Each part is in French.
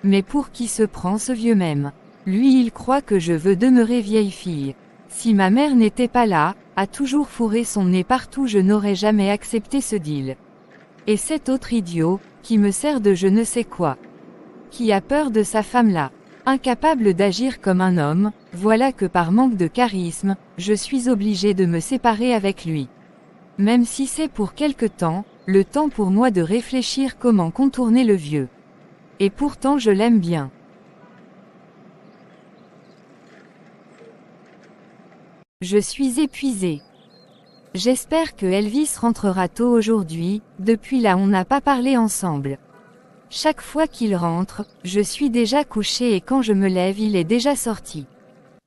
Mais pour qui se prend ce vieux même? Lui il croit que je veux demeurer vieille fille. Si ma mère n'était pas là, à toujours fourrer son nez partout, je n'aurais jamais accepté ce deal. Et cet autre idiot, qui me sert de je ne sais quoi. Qui a peur de sa femme là. Incapable d'agir comme un homme, voilà que par manque de charisme, je suis obligée de me séparer avec lui. Même si c'est pour quelque temps, le temps pour moi de réfléchir comment contourner le vieux. Et pourtant je l'aime bien. Je suis épuisée. J'espère que Elvis rentrera tôt aujourd'hui, depuis là on n'a pas parlé ensemble. Chaque fois qu'il rentre, je suis déjà couchée et quand je me lève il est déjà sorti.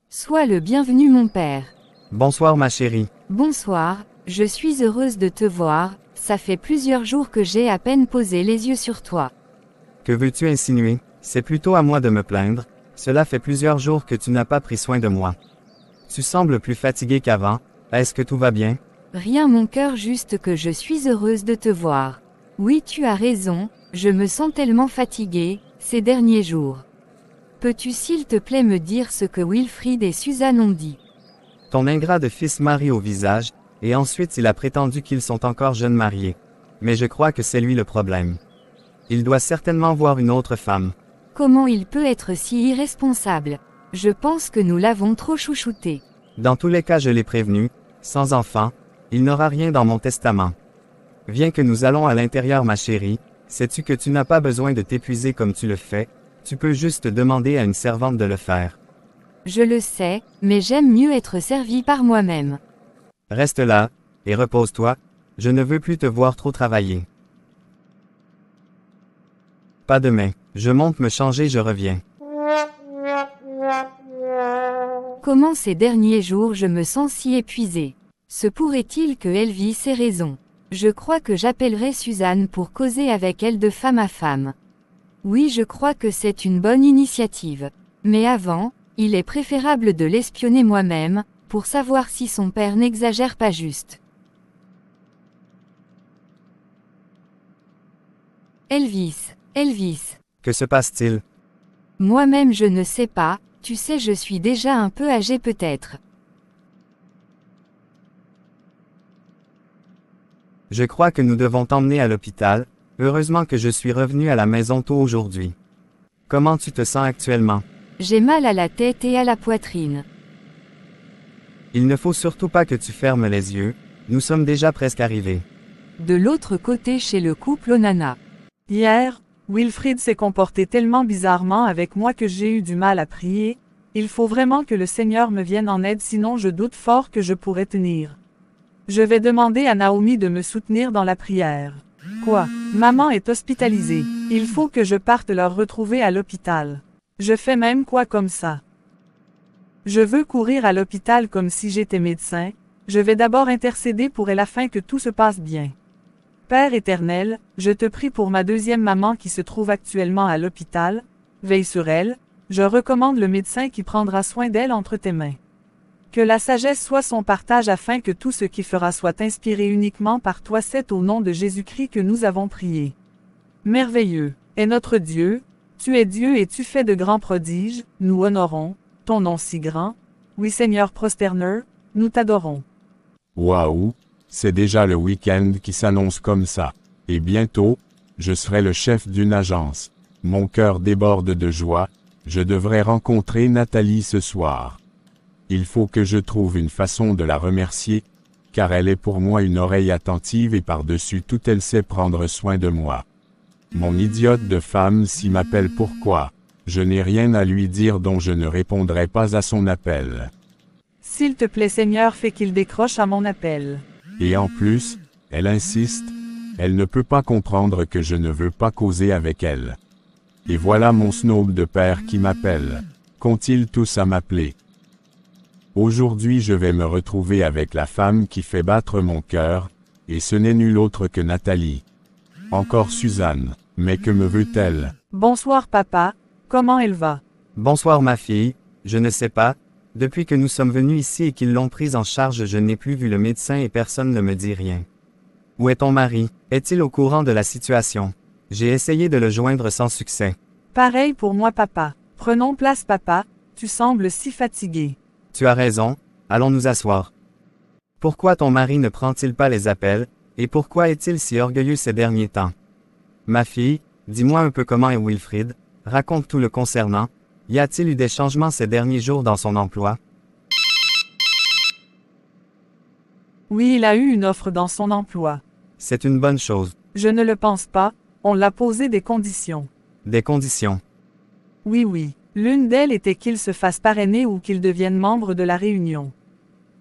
Sois le bienvenu mon père. Bonsoir ma chérie. Bonsoir, je suis heureuse de te voir, ça fait plusieurs jours que j'ai à peine posé les yeux sur toi. Que veux-tu insinuer? C'est plutôt à moi de me plaindre, cela fait plusieurs jours que tu n'as pas pris soin de moi. Tu sembles plus fatigué qu'avant, est-ce que tout va bien? Rien mon cœur, juste que je suis heureuse de te voir. Oui tu as raison, je me sens tellement fatiguée, ces derniers jours. Peux-tu s'il te plaît me dire ce que Wilfrid et Suzanne ont dit? Ton ingrat de fils marie au visage, et ensuite il a prétendu qu'ils sont encore jeunes mariés. Mais je crois que c'est lui le problème. Il doit certainement voir une autre femme. Comment il peut être si irresponsable? Je pense que nous l'avons trop chouchouté. Dans tous les cas je l'ai prévenu, sans enfant, il n'aura rien dans mon testament. Viens que nous allons à l'intérieur ma chérie, sais-tu que tu n'as pas besoin de t'épuiser comme tu le fais, tu peux juste demander à une servante de le faire. Je le sais, mais j'aime mieux être servie par moi-même. Reste là, et repose-toi, je ne veux plus te voir trop travailler. Pas demain, je monte me changer, je reviens. Comment ces derniers jours je me sens si épuisée? Se pourrait-il que Elvis ait raison? Je crois que j'appellerai Suzanne pour causer avec elle de femme à femme. Oui, je crois que c'est une bonne initiative. Mais avant, il est préférable de l'espionner moi-même, pour savoir si son père n'exagère pas juste. Elvis, Elvis. Que se passe-t-il? Moi-même je ne sais pas, tu sais je suis déjà un peu âgée peut-être. Je crois que nous devons t'emmener à l'hôpital, heureusement que je suis revenu à la maison tôt aujourd'hui. Comment tu te sens actuellement? J'ai mal à la tête et à la poitrine. Il ne faut surtout pas que tu fermes les yeux, nous sommes déjà presque arrivés. De l'autre côté chez le couple Onana. Hier, Wilfrid s'est comporté tellement bizarrement avec moi que j'ai eu du mal à prier. Il faut vraiment que le Seigneur me vienne en aide, sinon je doute fort que je pourrai tenir. Je vais demander à Naomi de me soutenir dans la prière. Quoi? Maman est hospitalisée. Il faut que je parte leur retrouver à l'hôpital. Je fais même quoi comme ça? Je veux courir à l'hôpital comme si j'étais médecin. Je vais d'abord intercéder pour elle afin que tout se passe bien. Père éternel, je te prie pour ma deuxième maman qui se trouve actuellement à l'hôpital. Veille sur elle. Je recommande le médecin qui prendra soin d'elle entre tes mains. Que la sagesse soit son partage afin que tout ce qui fera soit inspiré uniquement par toi. C'est au nom de Jésus-Christ que nous avons prié. Merveilleux est notre Dieu, tu es Dieu et tu fais de grands prodiges, nous honorons ton nom si grand. Oui Seigneur Prosterner, nous t'adorons. Waouh, c'est déjà le week-end qui s'annonce comme ça. Et bientôt, je serai le chef d'une agence. Mon cœur déborde de joie, je devrais rencontrer Nathalie ce soir. Il faut que je trouve une façon de la remercier, car elle est pour moi une oreille attentive et par-dessus tout elle sait prendre soin de moi. Mon idiote de femme s'y m'appelle pourquoi? Je n'ai rien à lui dire dont je ne répondrai pas à son appel. S'il te plaît Seigneur, fais qu'il décroche à mon appel. Et en plus, elle insiste, elle ne peut pas comprendre que je ne veux pas causer avec elle. Et voilà mon snob de père qui m'appelle. Qu'ont-ils tous à m'appeler? Aujourd'hui je vais me retrouver avec la femme qui fait battre mon cœur, et ce n'est nulle autre que Nathalie. Encore Suzanne, mais que me veut-elle? Bonsoir papa, comment elle va? Bonsoir ma fille, je ne sais pas, depuis que nous sommes venus ici et qu'ils l'ont prise en charge je n'ai plus vu le médecin et personne ne me dit rien. Où est ton mari? Est-il au courant de la situation? J'ai essayé de le joindre sans succès. Pareil pour moi papa. Prenons place papa, tu sembles si fatigué. Tu as raison, allons nous asseoir. Pourquoi ton mari ne prend-il pas les appels, et pourquoi est-il si orgueilleux ces derniers temps? Ma fille, dis-moi un peu comment est Wilfrid, raconte tout le concernant, y a-t-il eu des changements ces derniers jours dans son emploi? Oui, il a eu une offre dans son emploi. C'est une bonne chose. Je ne le pense pas, on l'a posé des conditions. Des conditions. Oui. L'une d'elles était qu'il se fasse parrainer ou qu'il devienne membre de la Réunion.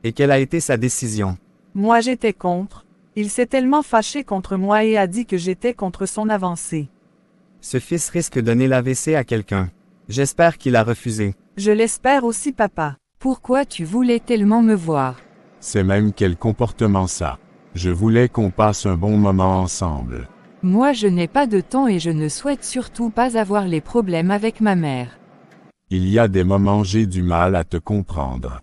Et quelle a été sa décision? Moi j'étais contre. Il s'est tellement fâché contre moi et a dit que j'étais contre son avancée. Ce fils risque de donner l'AVC à quelqu'un. J'espère qu'il a refusé. Je l'espère aussi papa. Pourquoi tu voulais tellement me voir? C'est même quel comportement ça. Je voulais qu'on passe un bon moment ensemble. Moi je n'ai pas de temps et je ne souhaite surtout pas avoir les problèmes avec ma mère. Il y a des moments j'ai du mal à te comprendre.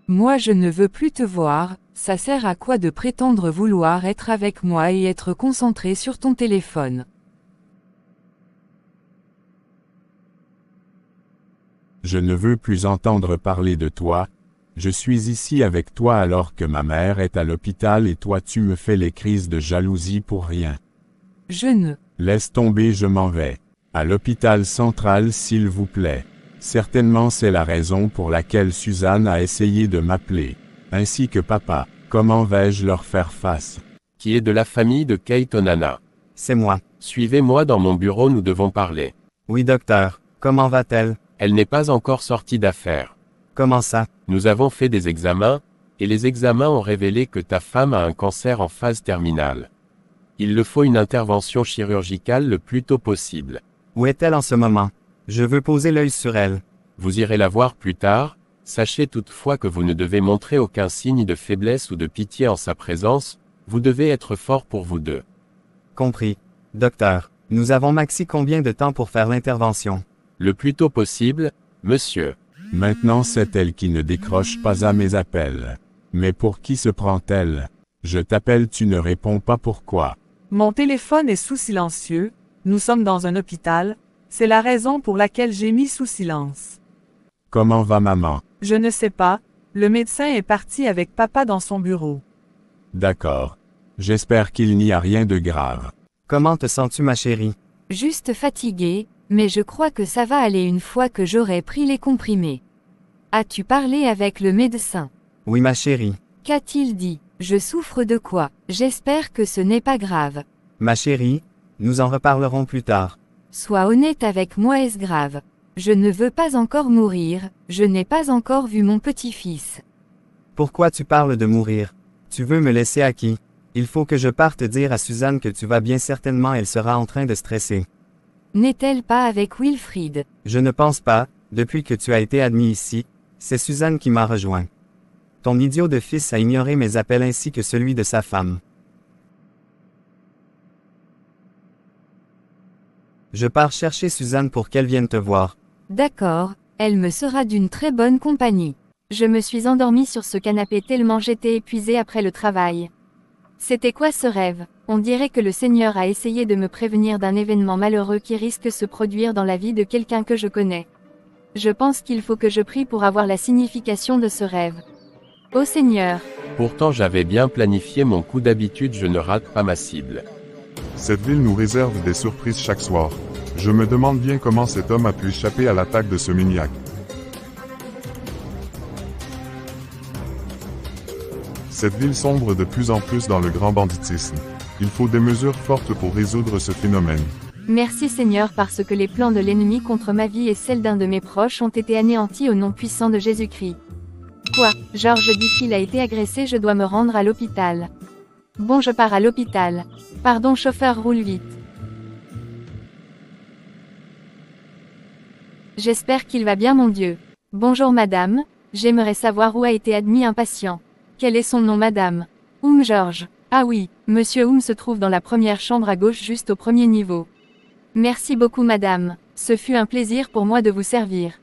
Moi je ne veux plus te voir, ça sert à quoi de prétendre vouloir être avec moi et être concentré sur ton téléphone? Je ne veux plus entendre parler de toi. Je suis ici avec toi alors que ma mère est à l'hôpital et toi tu me fais les crises de jalousie pour rien. Je ne. Laisse tomber, je m'en vais. À l'hôpital central s'il vous plaît. Certainement c'est la raison pour laquelle Suzanne a essayé de m'appeler. Ainsi que papa. Comment vais-je leur faire face? Qui est de la famille de Kate Onana. C'est moi. Suivez-moi dans mon bureau, nous devons parler. Oui docteur, comment va-t-elle? Elle n'est pas encore sortie d'affaires. Comment ça? Nous avons fait des examens, et les examens ont révélé que ta femme a un cancer en phase terminale. Il le faut une intervention chirurgicale le plus tôt possible. Où est-elle en ce moment? Je veux poser l'œil sur elle. Vous irez la voir plus tard, sachez toutefois que vous ne devez montrer aucun signe de faiblesse ou de pitié en sa présence, vous devez être fort pour vous deux. Compris. Docteur, nous avons maxi combien de temps pour faire l'intervention? Le plus tôt possible, monsieur. Maintenant c'est elle qui ne décroche pas à mes appels. Mais pour qui se prend-elle? Je t'appelle, tu ne réponds pas, pourquoi? Mon téléphone est sous silencieux, nous sommes dans un hôpital, c'est la raison pour laquelle j'ai mis sous silence. Comment va maman? Je ne sais pas, le médecin est parti avec papa dans son bureau. D'accord. J'espère qu'il n'y a rien de grave. Comment te sens-tu ma chérie? Juste fatiguée, mais je crois que ça va aller une fois que j'aurai pris les comprimés. As-tu parlé avec le médecin? Oui ma chérie. Qu'a-t-il dit? Je souffre de quoi? J'espère que ce n'est pas grave. Ma chérie, nous en reparlerons plus tard. Sois honnête avec moi, est-ce grave? Je ne veux pas encore mourir, je n'ai pas encore vu mon petit-fils. Pourquoi tu parles de mourir? Tu veux me laisser à qui? Il faut que je parte dire à Suzanne que tu vas bien, certainement elle sera en train de stresser. N'est-elle pas avec Wilfrid? Je ne pense pas, depuis que tu as été admis ici, c'est Suzanne qui m'a rejoint. Ton idiot de fils a ignoré mes appels ainsi que celui de sa femme. Je pars chercher Suzanne pour qu'elle vienne te voir. D'accord, elle me sera d'une très bonne compagnie. Je me suis endormie sur ce canapé tellement j'étais épuisée après le travail. C'était quoi ce rêve? On dirait que le Seigneur a essayé de me prévenir d'un événement malheureux qui risque de se produire dans la vie de quelqu'un que je connais. Je pense qu'il faut que je prie pour avoir la signification de ce rêve. Ô Seigneur! Pourtant j'avais bien planifié mon coup, d'habitude je ne rate pas ma cible. Cette ville nous réserve des surprises chaque soir. Je me demande bien comment cet homme a pu échapper à l'attaque de ce maniaque. Cette ville sombre de plus en plus dans le grand banditisme. Il faut des mesures fortes pour résoudre ce phénomène. Merci Seigneur, parce que les plans de l'ennemi contre ma vie et celle d'un de mes proches ont été anéantis au nom puissant de Jésus-Christ. Quoi? George dit qu'il a été agressé, je dois me rendre à l'hôpital. Bon, je pars à l'hôpital. Pardon chauffeur, roule vite. J'espère qu'il va bien mon Dieu. Bonjour madame, j'aimerais savoir où a été admis un patient. Quel est son nom madame? George. Ah oui, monsieur se trouve dans la première chambre à gauche juste au premier niveau. Merci beaucoup madame, ce fut un plaisir pour moi de vous servir.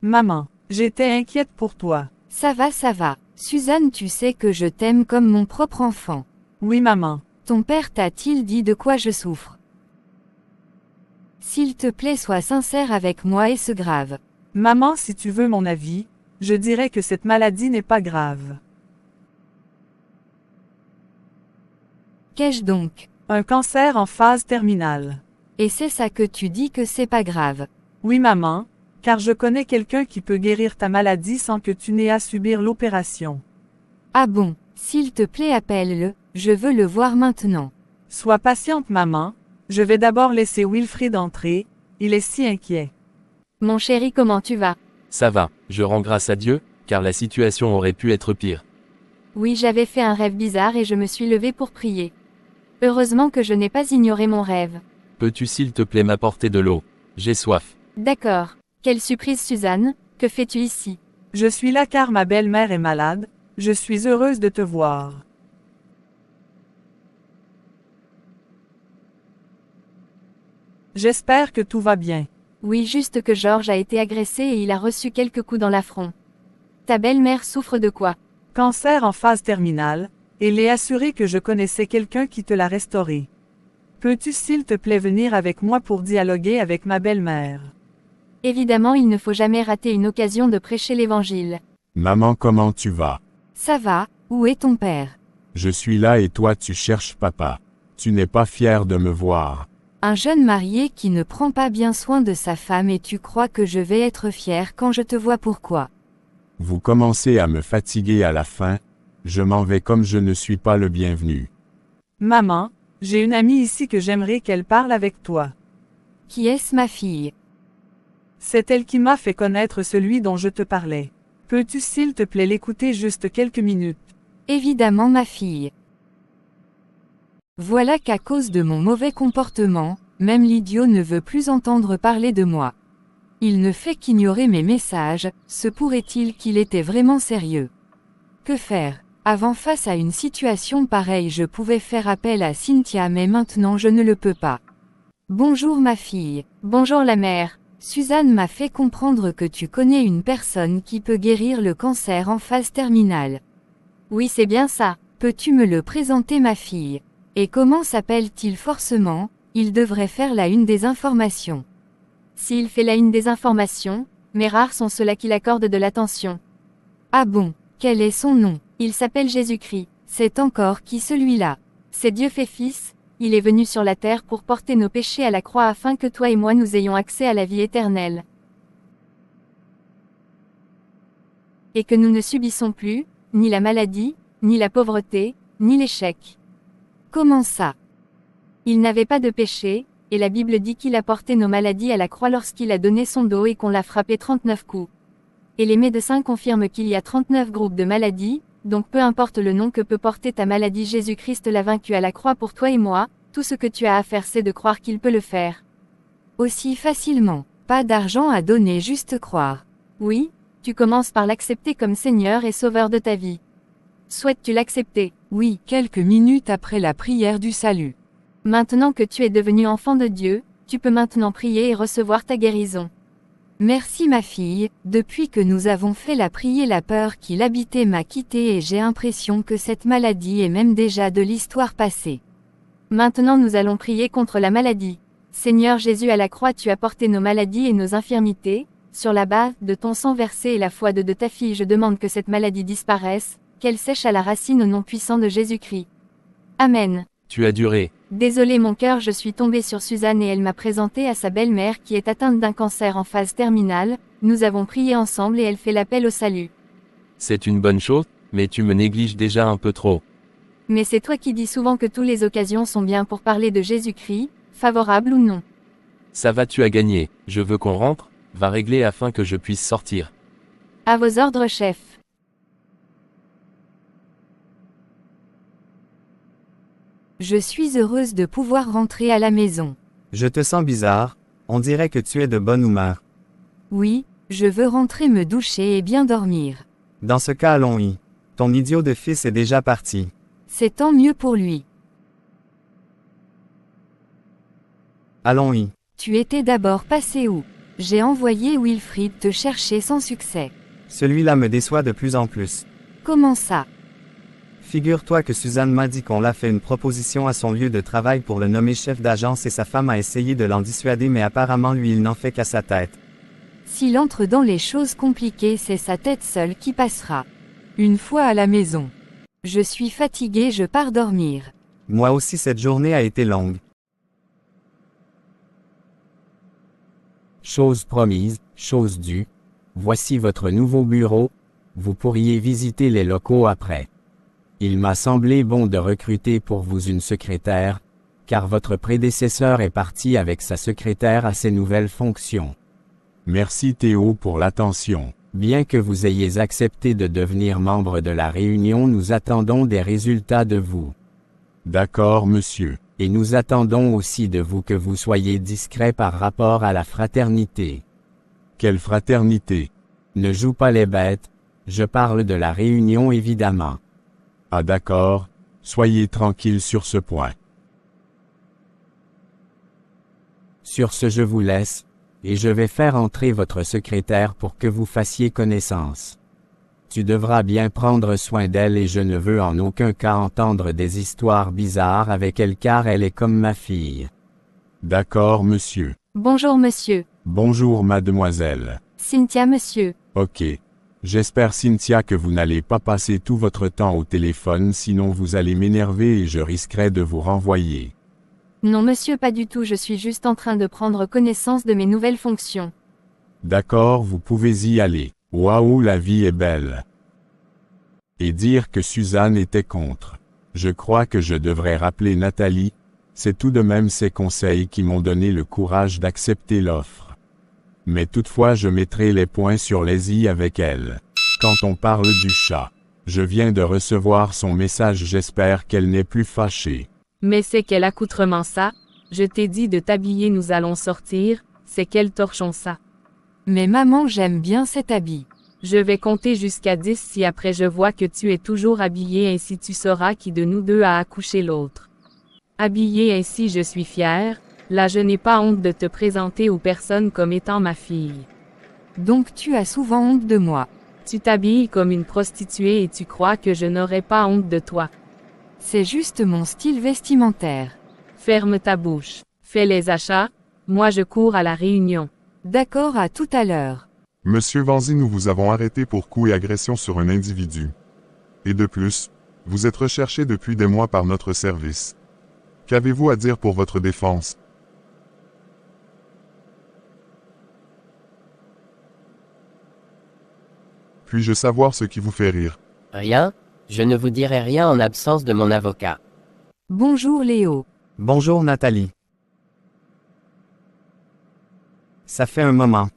Maman, j'étais inquiète pour toi. Ça va. Suzanne, tu sais que je t'aime comme mon propre enfant. Oui maman. Ton père t'a-t-il dit de quoi je souffre? S'il te plaît, sois sincère avec moi et ce grave. Maman, si tu veux mon avis, je dirais que cette maladie n'est pas grave. Qu'ai-je donc? Un cancer en phase terminale. Et c'est ça que tu dis que c'est pas grave. Oui, maman, car je connais quelqu'un qui peut guérir ta maladie sans que tu n'aies à subir l'opération. Ah bon, s'il te plaît, appelle-le, je veux le voir maintenant. Sois patiente, maman. Je vais d'abord laisser Wilfrid entrer, il est si inquiet. Mon chéri, comment tu vas? Ça va, je rends grâce à Dieu, car la situation aurait pu être pire. Oui, j'avais fait un rêve bizarre et je me suis levée pour prier. Heureusement que je n'ai pas ignoré mon rêve. Peux-tu s'il te plaît m'apporter de l'eau? J'ai soif. D'accord. Quelle surprise, Suzanne, que fais-tu ici? Je suis là car ma belle-mère est malade, je suis heureuse de te voir. J'espère que tout va bien. Oui, juste que Georges a été agressé et il a reçu quelques coups dans l'affront. Ta belle-mère souffre de quoi? Cancer en phase terminale, et l'ai assuré que je connaissais quelqu'un qui te l'a restauré. Peux-tu s'il te plaît venir avec moi pour dialoguer avec ma belle-mère? Évidemment, il ne faut jamais rater une occasion de prêcher l'évangile. Maman, comment tu vas? Ça va, où est ton père? Je suis là et toi tu cherches papa. Tu n'es pas fier de me voir. Un jeune marié qui ne prend pas bien soin de sa femme et tu crois que je vais être fier quand je te vois, pourquoi? Vous commencez à me fatiguer à la fin. Je m'en vais comme je ne suis pas le bienvenu. Maman, j'ai une amie ici que j'aimerais qu'elle parle avec toi. Qui est-ce, ma fille? C'est elle qui m'a fait connaître celui dont je te parlais. Peux-tu s'il te plaît l'écouter juste quelques minutes? Évidemment, ma fille. Voilà qu'à cause de mon mauvais comportement, même l'idiot ne veut plus entendre parler de moi. Il ne fait qu'ignorer mes messages, se pourrait-il qu'il était vraiment sérieux? Que faire? Avant, face à une situation pareille, je pouvais faire appel à Cynthia, mais maintenant je ne le peux pas. Bonjour ma fille. Bonjour la mère. Suzanne m'a fait comprendre que tu connais une personne qui peut guérir le cancer en phase terminale. Oui, c'est bien ça. Peux-tu me le présenter, ma fille? Et comment s'appelle-t-il? Forcément, il devrait faire la une des informations. S'il fait la une des informations, mais rares sont ceux-là qui l'accordent de l'attention. Ah bon? Quel est son nom? Il s'appelle Jésus-Christ. C'est encore qui celui-là? C'est Dieu fait fils, il est venu sur la terre pour porter nos péchés à la croix afin que toi et moi nous ayons accès à la vie éternelle. Et que nous ne subissons plus, ni la maladie, ni la pauvreté, ni l'échec. Comment ça? Il n'avait pas de péché, et la Bible dit qu'il a porté nos maladies à la croix lorsqu'il a donné son dos et qu'on l'a frappé 39 coups. Et les médecins confirment qu'il y a 39 groupes de maladies, donc peu importe le nom que peut porter ta maladie, Jésus-Christ l'a vaincu à la croix pour toi et moi, tout ce que tu as à faire c'est de croire qu'il peut le faire. Aussi facilement, pas d'argent à donner, juste croire. Oui, tu commences par l'accepter comme Seigneur et Sauveur de ta vie. Souhaites-tu l'accepter? Oui, quelques minutes après la prière du salut. Maintenant que tu es devenu enfant de Dieu, tu peux maintenant prier et recevoir ta guérison. Merci ma fille, depuis que nous avons fait la prière, la peur qui l'habitait m'a quitté et j'ai l'impression que cette maladie est même déjà de l'histoire passée. Maintenant nous allons prier contre la maladie. Seigneur Jésus, à la croix tu as porté nos maladies et nos infirmités, sur la base de ton sang versé et la foi de ta fille je demande que cette maladie disparaisse, qu'elle sèche à la racine au nom puissant de Jésus-Christ. Amen. Tu as duré. Désolé mon cœur, je suis tombée sur Suzanne et elle m'a présenté à sa belle-mère qui est atteinte d'un cancer en phase terminale, nous avons prié ensemble et elle fait l'appel au salut. C'est une bonne chose, mais tu me négliges déjà un peu trop. Mais c'est toi qui dis souvent que toutes les occasions sont bien pour parler de Jésus-Christ, favorable ou non. Ça va, tu as gagné, je veux qu'on rentre, va régler afin que je puisse sortir. À vos ordres, chef. Je suis heureuse de pouvoir rentrer à la maison. Je te sens bizarre, on dirait que tu es de bonne humeur. Oui, je veux rentrer me doucher et bien dormir. Dans ce cas, allons-y. Ton idiot de fils est déjà parti. C'est tant mieux pour lui. Allons-y. Tu étais d'abord passé où? J'ai envoyé Wilfrid te chercher sans succès. Celui-là me déçoit de plus en plus. Comment ça? Figure-toi que Suzanne m'a dit qu'on l'a fait une proposition à son lieu de travail pour le nommer chef d'agence et sa femme a essayé de l'en dissuader mais apparemment lui il n'en fait qu'à sa tête. S'il entre dans les choses compliquées, c'est sa tête seule qui passera. Une fois à la maison. Je suis fatiguée, je pars dormir. Moi aussi cette journée a été longue. Chose promise, chose due. Voici votre nouveau bureau. Vous pourriez visiter les locaux après. Il m'a semblé bon de recruter pour vous une secrétaire, car votre prédécesseur est parti avec sa secrétaire à ses nouvelles fonctions. Merci Théo pour l'attention. Bien que vous ayez accepté de devenir membre de la réunion, nous attendons des résultats de vous. D'accord, monsieur. Et nous attendons aussi de vous que vous soyez discret par rapport à la fraternité. Quelle fraternité? Ne joue pas les bêtes, je parle de la réunion évidemment. Ah d'accord, soyez tranquille sur ce point. Sur ce je vous laisse, et je vais faire entrer votre secrétaire pour que vous fassiez connaissance. Tu devras bien prendre soin d'elle et je ne veux en aucun cas entendre des histoires bizarres avec elle car elle est comme ma fille. D'accord monsieur. Bonjour monsieur. Bonjour mademoiselle. Cynthia monsieur. Ok. J'espère Cynthia que vous n'allez pas passer tout votre temps au téléphone sinon vous allez m'énerver et je risquerai de vous renvoyer. Non monsieur, pas du tout, je suis juste en train de prendre connaissance de mes nouvelles fonctions. D'accord, vous pouvez y aller. Waouh, la vie est belle. Et dire que Suzanne était contre. Je crois que je devrais rappeler Nathalie, c'est tout de même ses conseils qui m'ont donné le courage d'accepter l'offre. Mais toutefois je mettrai les points sur les i avec elle. Quand on parle du chat, je viens de recevoir son message, j'espère qu'elle n'est plus fâchée. Mais c'est quel accoutrement ça? Je t'ai dit de t'habiller, nous allons sortir, c'est quel torchon ça? Mais maman, j'aime bien cet habit. Je vais compter jusqu'à 10 si après je vois que tu es toujours habillé, ainsi tu sauras qui de nous deux a accouché l'autre. Habillé ainsi je suis fière, là je n'ai pas honte de te présenter aux personnes comme étant ma fille. Donc tu as souvent honte de moi. Tu t'habilles comme une prostituée et tu crois que je n'aurai pas honte de toi. C'est juste mon style vestimentaire. Ferme ta bouche. Fais les achats, moi je cours à la réunion. D'accord, à tout à l'heure. Monsieur Vanzi, nous vous avons arrêté pour coup et agression sur un individu. Et de plus, vous êtes recherché depuis des mois par notre service. Qu'avez-vous à dire pour votre défense? Puis-je savoir ce qui vous fait rire? Rien, je ne vous dirai rien en absence de mon avocat. Bonjour Léo. Bonjour Nathalie. Ça fait un moment.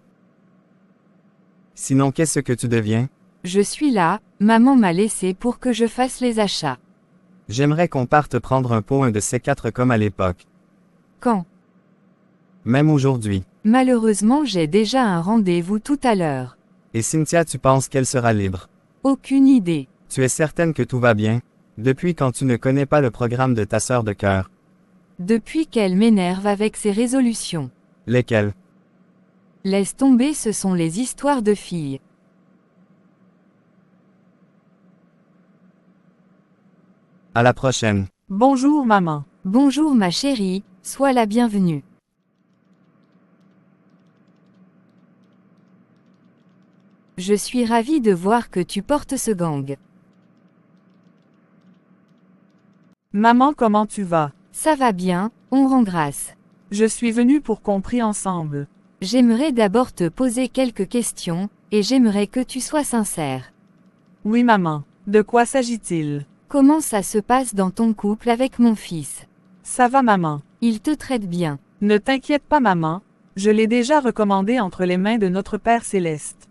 Sinon qu'est-ce que tu deviens? Je suis là, maman m'a laissé pour que je fasse les achats. J'aimerais qu'on parte prendre un pot, un de ces quatre comme à l'époque. Quand? Même aujourd'hui. Malheureusement j'ai déjà un rendez-vous tout à l'heure. Et Cynthia, tu penses qu'elle sera libre? Aucune idée. Tu es certaine que tout va bien? Depuis quand tu ne connais pas le programme de ta sœur de cœur? Depuis qu'elle m'énerve avec ses résolutions. Lesquelles? Laisse tomber, ce sont les histoires de filles. À la prochaine. Bonjour maman. Bonjour ma chérie, sois la bienvenue. Je suis ravie de voir que tu portes ce gang. Maman, comment tu vas? Ça va bien, on rend grâce. Je suis venue pour qu'on prie ensemble. J'aimerais d'abord te poser quelques questions, et j'aimerais que tu sois sincère. Oui maman. De quoi s'agit-il? Comment ça se passe dans ton couple avec mon fils? Ça va maman. Il te traite bien. Ne t'inquiète pas maman, je l'ai déjà recommandé entre les mains de notre Père Céleste.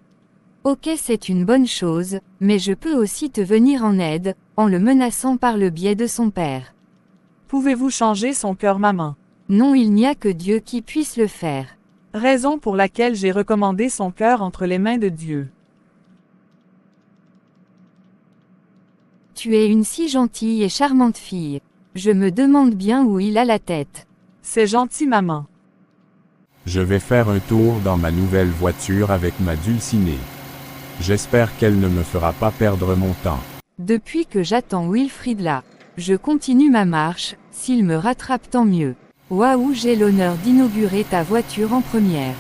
Ok, c'est une bonne chose, mais je peux aussi te venir en aide, en le menaçant par le biais de son père. Pouvez-vous changer son cœur maman? Non, il n'y a que Dieu qui puisse le faire. Raison pour laquelle j'ai recommandé son cœur entre les mains de Dieu. Tu es une si gentille et charmante fille. Je me demande bien où il a la tête. C'est gentil maman. Je vais faire un tour dans ma nouvelle voiture avec ma dulcinée. J'espère qu'elle ne me fera pas perdre mon temps. Depuis que j'attends Wilfrid là. Je continue ma marche, s'il me rattrape tant mieux. Waouh, j'ai l'honneur d'inaugurer ta voiture en première.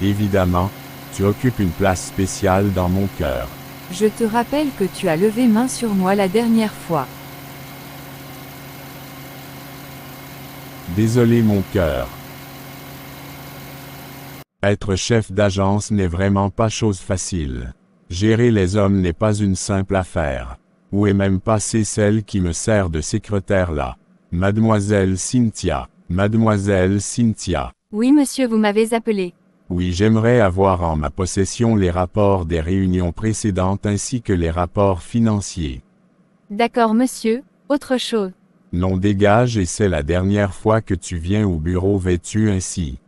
Évidemment, tu occupes une place spéciale dans mon cœur. Je te rappelle que tu as levé main sur moi la dernière fois. Désolé mon cœur. Être chef d'agence n'est vraiment pas chose facile. Gérer les hommes n'est pas une simple affaire. Où est même passée celle qui me sert de secrétaire là? Mademoiselle Cynthia. Mademoiselle Cynthia. Oui monsieur, vous m'avez appelé. Oui, j'aimerais avoir en ma possession les rapports des réunions précédentes ainsi que les rapports financiers. D'accord monsieur, autre chose. Non, dégage, et c'est la dernière fois que tu viens au bureau vêtu ainsi.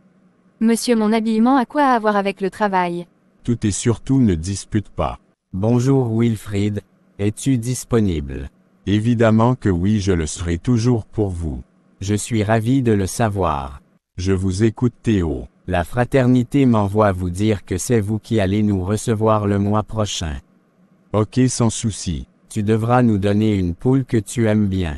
Monsieur, mon habillement a quoi à voir avec le travail? Tout et surtout ne dispute pas. Bonjour Wilfrid, es-tu disponible? Évidemment que oui, je le serai toujours pour vous. Je suis ravi de le savoir. Je vous écoute Théo. La fraternité m'envoie vous dire que c'est vous qui allez nous recevoir le mois prochain. Ok, sans souci. Tu devras nous donner une poule que tu aimes bien.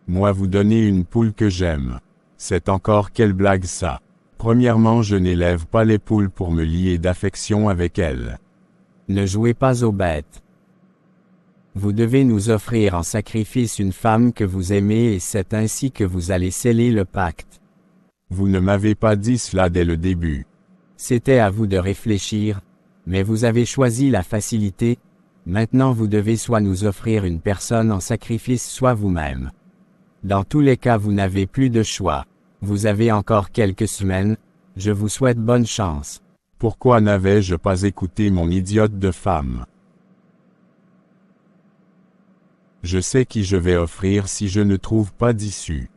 Moi vous donner une poule que j'aime. C'est encore quelle blague ça. Premièrement, je n'élève pas les poules pour me lier d'affection avec elles. Ne jouez pas aux bêtes. Vous devez nous offrir en sacrifice une femme que vous aimez et c'est ainsi que vous allez sceller le pacte. Vous ne m'avez pas dit cela dès le début. C'était à vous de réfléchir, mais vous avez choisi la facilité, maintenant vous devez soit nous offrir une personne en sacrifice soit vous-même. Dans tous les cas vous n'avez plus de choix. Vous avez encore quelques semaines, je vous souhaite bonne chance. Pourquoi n'avais-je pas écouté mon idiote de femme? Je sais qui je vais offrir si je ne trouve pas d'issue.